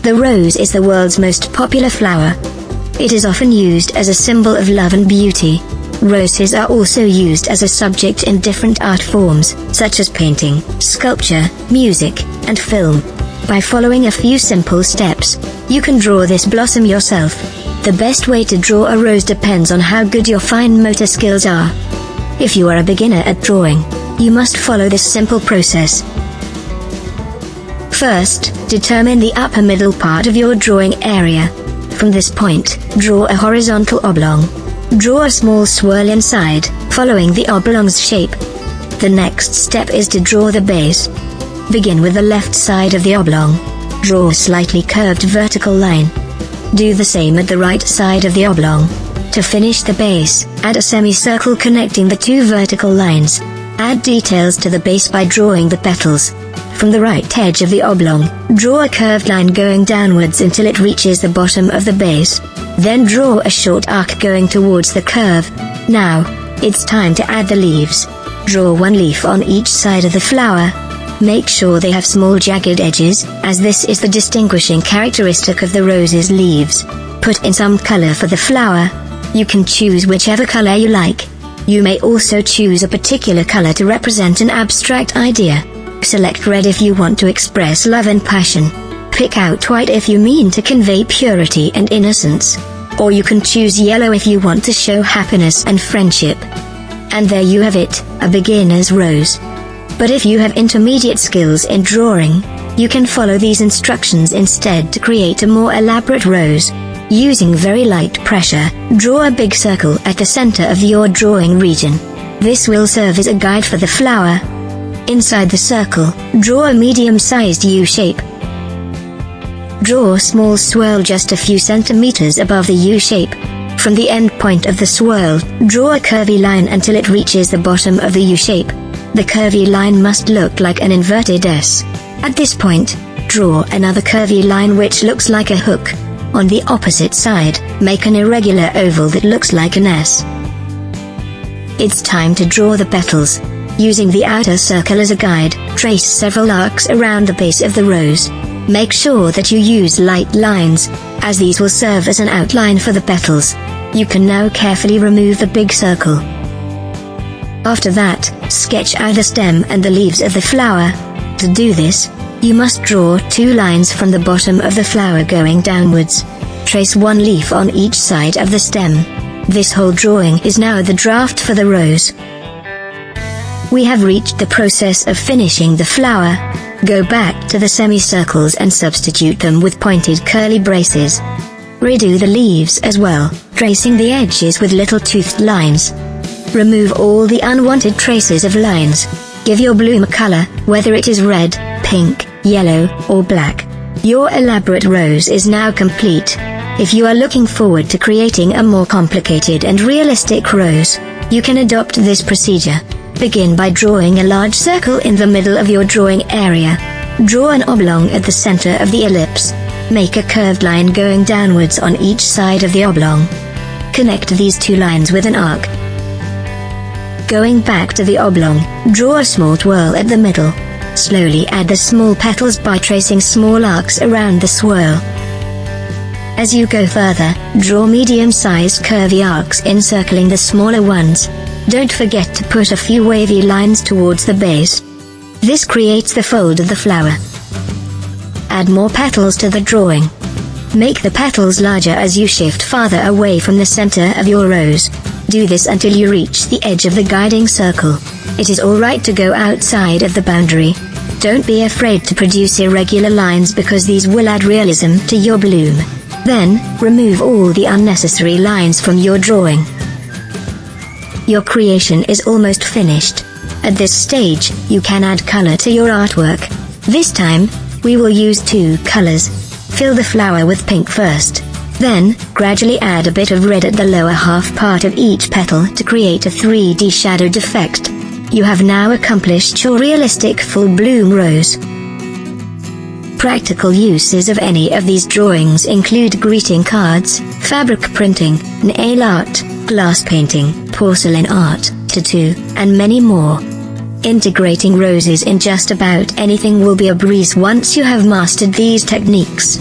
The rose is the world's most popular flower. It is often used as a symbol of love and beauty. Roses are also used as a subject in different art forms, such as painting, sculpture, music, and film. By following a few simple steps, you can draw this blossom yourself. The best way to draw a rose depends on how good your fine motor skills are. If you are a beginner at drawing, you must follow this simple process. First, determine the upper middle part of your drawing area. From this point, draw a horizontal oblong. Draw a small swirl inside, following the oblong's shape. The next step is to draw the base. Begin with the left side of the oblong. Draw a slightly curved vertical line. Do the same at the right side of the oblong. To finish the base, add a semicircle connecting the two vertical lines. Add details to the base by drawing the petals. From the right edge of the oblong, draw a curved line going downwards until it reaches the bottom of the base. Then draw a short arc going towards the curve. Now, it's time to add the leaves. Draw one leaf on each side of the flower. Make sure they have small jagged edges, as this is the distinguishing characteristic of the rose's leaves. Put in some color for the flower. You can choose whichever color you like. You may also choose a particular color to represent an abstract idea. Select red if you want to express love and passion. Pick out white if you mean to convey purity and innocence. Or you can choose yellow if you want to show happiness and friendship. And there you have it, a beginner's rose. But if you have intermediate skills in drawing, you can follow these instructions instead to create a more elaborate rose. Using very light pressure, draw a big circle at the center of your drawing region. This will serve as a guide for the flower. Inside the circle, draw a medium-sized U-shape. Draw a small swirl just a few centimeters above the U-shape. From the end point of the swirl, draw a curvy line until it reaches the bottom of the U-shape. The curvy line must look like an inverted S. At this point, draw another curvy line which looks like a hook. On the opposite side, make an irregular oval that looks like an S. It's time to draw the petals. Using the outer circle as a guide, trace several arcs around the base of the rose. Make sure that you use light lines, as these will serve as an outline for the petals. You can now carefully remove the big circle. After that, sketch out the stem and the leaves of the flower. To do this, you must draw two lines from the bottom of the flower going downwards. Trace one leaf on each side of the stem. This whole drawing is now the draft for the rose. We have reached the process of finishing the flower. Go back to the semicircles and substitute them with pointed curly braces. Redo the leaves as well, tracing the edges with little toothed lines. Remove all the unwanted traces of lines. Give your bloom a color, whether it is red, pink, yellow, or black. Your elaborate rose is now complete. If you are looking forward to creating a more complicated and realistic rose, you can adopt this procedure. Begin by drawing a large circle in the middle of your drawing area. Draw an oblong at the center of the ellipse. Make a curved line going downwards on each side of the oblong. Connect these two lines with an arc. Going back to the oblong, draw a small twirl at the middle. Slowly add the small petals by tracing small arcs around the swirl. As you go further, draw medium-sized curvy arcs encircling the smaller ones. Don't forget to put a few wavy lines towards the base. This creates the fold of the flower. Add more petals to the drawing. Make the petals larger as you shift farther away from the center of your rose. Do this until you reach the edge of the guiding circle. It is alright to go outside of the boundary. Don't be afraid to produce irregular lines because these will add realism to your bloom. Then, remove all the unnecessary lines from your drawing. Your creation is almost finished. At this stage, you can add color to your artwork. This time, we will use two colors. Fill the flower with pink first. Then, gradually add a bit of red at the lower half part of each petal to create a 3D shadowed effect. You have now accomplished your realistic full bloom rose. Practical uses of any of these drawings include greeting cards, fabric printing, nail art, glass painting, porcelain art, tattoo, and many more. Integrating roses in just about anything will be a breeze once you have mastered these techniques.